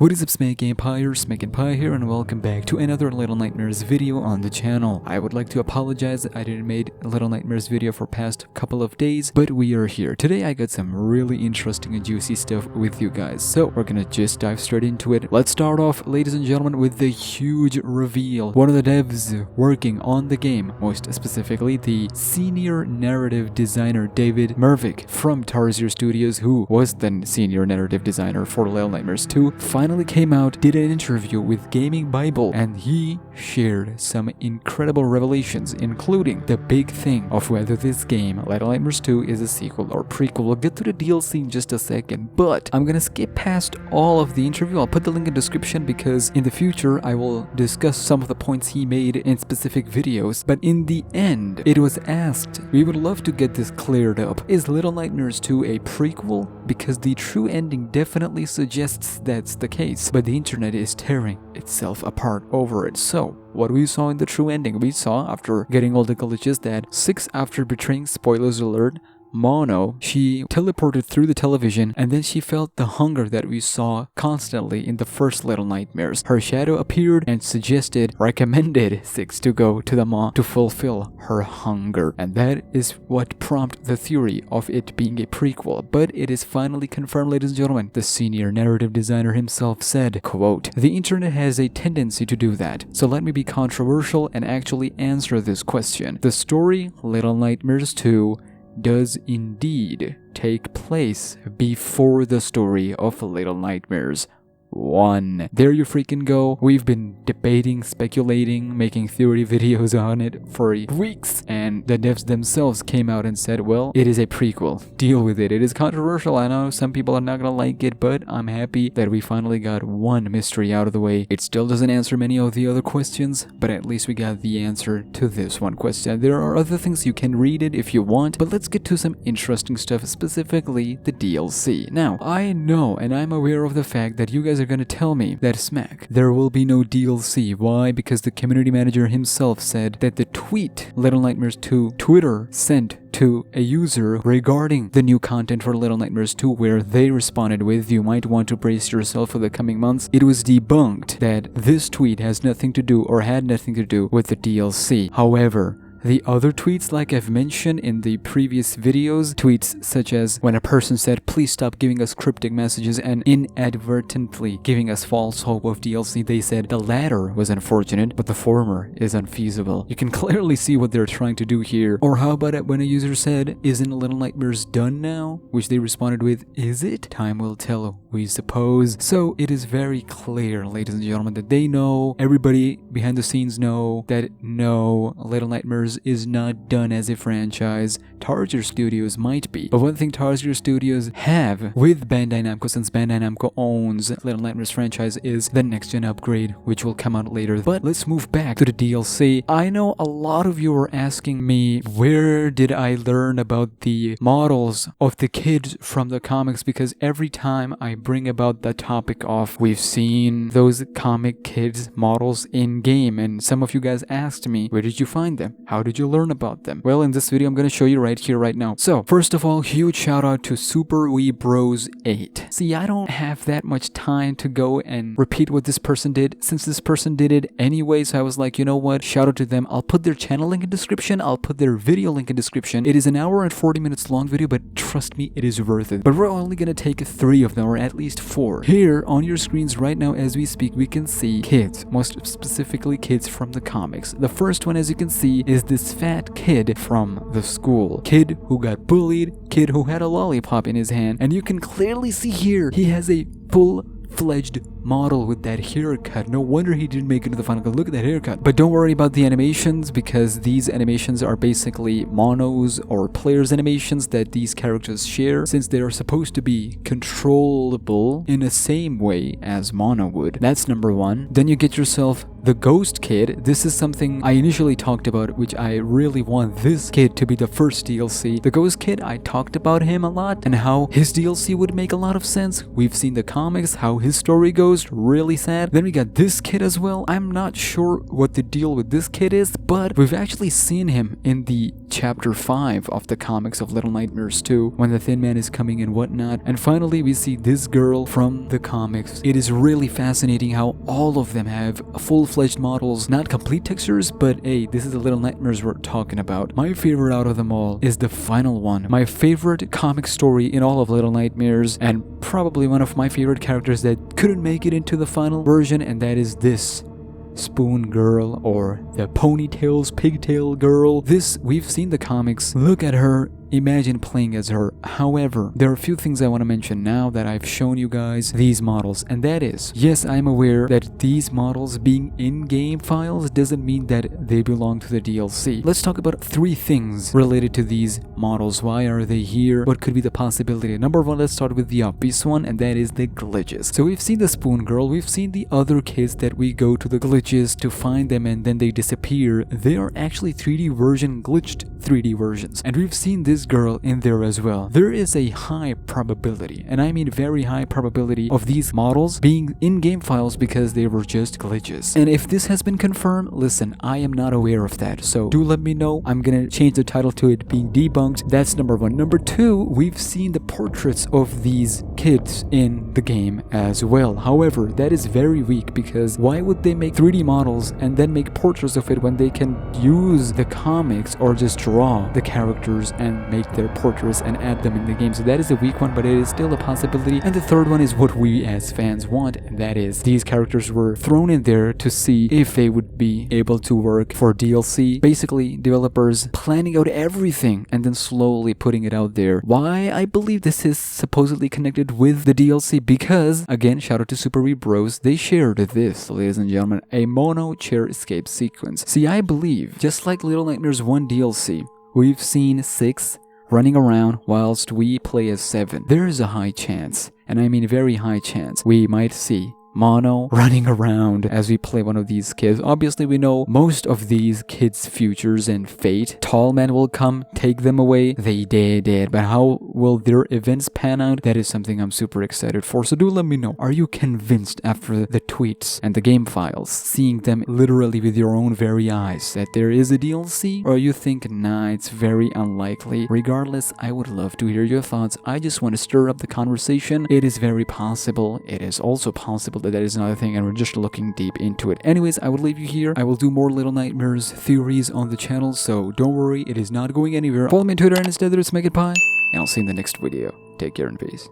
What is up, SmackNPie here, and welcome back to another Little Nightmares video on the channel. I would like to apologize that I didn't make a Little Nightmares video for past couple of days, but we are here. Today I got some really interesting and juicy stuff with you guys, so we're gonna just dive straight into it. Let's start off, ladies and gentlemen, with the huge reveal. One of the devs working on the game, most specifically the senior narrative designer David Mervick from Tarsier Studios, who was the senior narrative designer for Little Nightmares 2, finally came out, did an interview with Gaming Bible, and he shared some incredible revelations, including the big thing of whether this game, Little Nightmares 2, is a sequel or prequel. We'll get to the DLC in just a second, but I'm gonna skip past all of the interview. I'll put the link in the description because in the future I will discuss some of the points he made in specific videos. But in the end, it was asked, we would love to get this cleared up. Is Little Nightmares 2 a prequel? Because the true ending definitely suggests that's the case, but the internet is tearing itself apart over it. So what we saw in the true ending, we saw after getting all the glitches that 6 after betraying, spoilers alert, Mono, she teleported through the television, and then she felt the hunger that we saw constantly in the first Little Nightmares. Her shadow appeared and recommended 6 to go to the mall to fulfill her hunger, and that is what prompted the theory of it being a prequel. But it is finally confirmed, ladies and gentlemen. The senior narrative designer himself said, quote, "The internet has a tendency to do that, so let me be controversial and actually answer this question. The story, Little Nightmares 2, does indeed take place before the story of Little Nightmares 1. There you freaking go. We've been debating, speculating, making theory videos on it for weeks, and the devs themselves came out and said, well, it is a prequel. Deal with it. It is controversial. I know some people are not gonna like it, but I'm happy that we finally got one mystery out of the way. It still doesn't answer many of the other questions, but at least we got the answer to this one question. There are other things, you can read it if you want, but let's get to some interesting stuff, specifically the DLC. Now, I know and I'm aware of the fact that you guys are gonna tell me that Smack, there will be no DLC. Why? Because the community manager himself said that the tweet Little Nightmares 2 Twitter sent to a user regarding the new content for Little Nightmares 2, where they responded with, you might want to brace yourself for the coming months, it was debunked that this tweet has nothing to do or had nothing to do with the DLC. However, the other tweets, like I've mentioned in the previous videos, tweets such as when a person said, please stop giving us cryptic messages and inadvertently giving us false hope of DLC, they said the latter was unfortunate, but the former is unfeasible. You can clearly see what they're trying to do here. Or how about it when a user said, isn't Little Nightmares done now? Which they responded with, is it? Time will tell, we suppose. So it is very clear, ladies and gentlemen, that they know, everybody behind the scenes know, that no, Little Nightmares is not done as a franchise. Tarsier Studios might be, but one thing Tarsier Studios have with Bandai Namco, since Bandai Namco owns Little Nightmares franchise, is the next gen upgrade, which will come out later. But let's move back to the DLC. I know a lot of you are asking me, where did I learn about the models of the kids from the comics? Because every time I bring about the topic of, we've seen those comic kids models in game, and some of you guys asked me, where did you find them? How did you learn about them? Well, in this video, I'm going to show you right here, right now. So, first of all, huge shout out to Super Wee Bros 8. See, I don't have that much time to go and repeat what this person did, since this person did it anyway, so I was like, you know what? Shout out to them. I'll put their channel link in description. I'll put their video link in description. It is an hour and 40 minutes long video, but trust me, it is worth it. But we're only going to take 3 of them, or at least 4. Here, on your screens right now as we speak, we can see kids, most specifically kids from the comics. The first one, as you can see, is this fat kid from the school. Kid who got bullied, kid who had a lollipop in his hand, and you can clearly see here, he has a full-fledged model with that haircut. No wonder he didn't make it to the final cut. Look at that haircut. But don't worry about the animations, because these animations are basically monos or players animations that these characters share, since they are supposed to be controllable in the same way as mono would. That's number 1. Then you get yourself the Ghost Kid. This is something I initially talked about, which I really want this kid to be the first DLC. The Ghost Kid, I talked about him a lot and how his DLC would make a lot of sense. We've seen the comics, how his story goes, ghost, really sad. Then we got this kid as well. I'm not sure what the deal with this kid is, but we've actually seen him in the chapter 5 of the comics of Little Nightmares 2 when the Thin Man is coming and whatnot. And finally we see this girl from the comics. It is really fascinating how all of them have full-fledged models, not complete textures, but hey, this is the Little Nightmares we're talking about. My favorite out of them all is the final one. My favorite comic story in all of Little Nightmares, and probably one of my favorite characters that couldn't make it into the final version, and that is this Spoon Girl, or the Ponytails Pigtail Girl. This, we've seen the comics. Look at her. Imagine playing as her. However, there are a few things I want to mention now that I've shown you guys these models, and that is, yes, I'm aware that these models being in-game files doesn't mean that they belong to the DLC. Let's talk about 3 things related to these models. Why are they here? What could be the possibility? Number 1, let's start with the obvious one, and that is the glitches. So we've seen the Spoon Girl, we've seen the other kids that we go to the glitches to find them and then they disappear. They are actually 3D version, glitched 3D versions, and we've seen this girl in there as well. There is a high probability, and I mean very high probability, of these models being in-game files because they were just glitches. And if this has been confirmed, listen, I am not aware of that, so do let me know. I'm gonna change the title to it being debunked. That's number 1. Number 2, we've seen the portraits of these kids in the game as well. However, that is very weak, because why would they make 3D models and then make portraits of it when they can use the comics or just draw the characters and make their portraits and add them in the game? So that is a weak one, but it is still a possibility. And the third one is what we as fans want, and that is these characters were thrown in there to see if they would be able to work for DLC. Basically, developers planning out everything and then slowly putting it out there. Why? I believe this is supposedly connected with the DLC because, again, shout out to Super Wee Bros, they shared this, ladies and gentlemen, a mono chair escape sequence. See, I believe, just like Little Nightmares 1 DLC, we've seen 6 running around whilst we play as 7. There is a high chance, and I mean very high chance, we might see Mono running around as we play one of these kids. Obviously, we know most of these kids' futures and fate. Tall Man will come, take them away. They did. But how will their events pan out? That is something I'm super excited for. So do let me know. Are you convinced after the tweets and the game files, seeing them literally with your own very eyes, that there is a DLC? Or you think, nah, it's very unlikely? Regardless, I would love to hear your thoughts. I just want to stir up the conversation. It is very possible. It is also possible that is another thing, and we're just looking deep into it. Anyways, I will leave you here. I will do more Little Nightmares theories on the channel, so don't worry, it is not going anywhere. Follow me on Twitter and instead there's SmackNPie, and I'll see you in the next video. Take care and peace.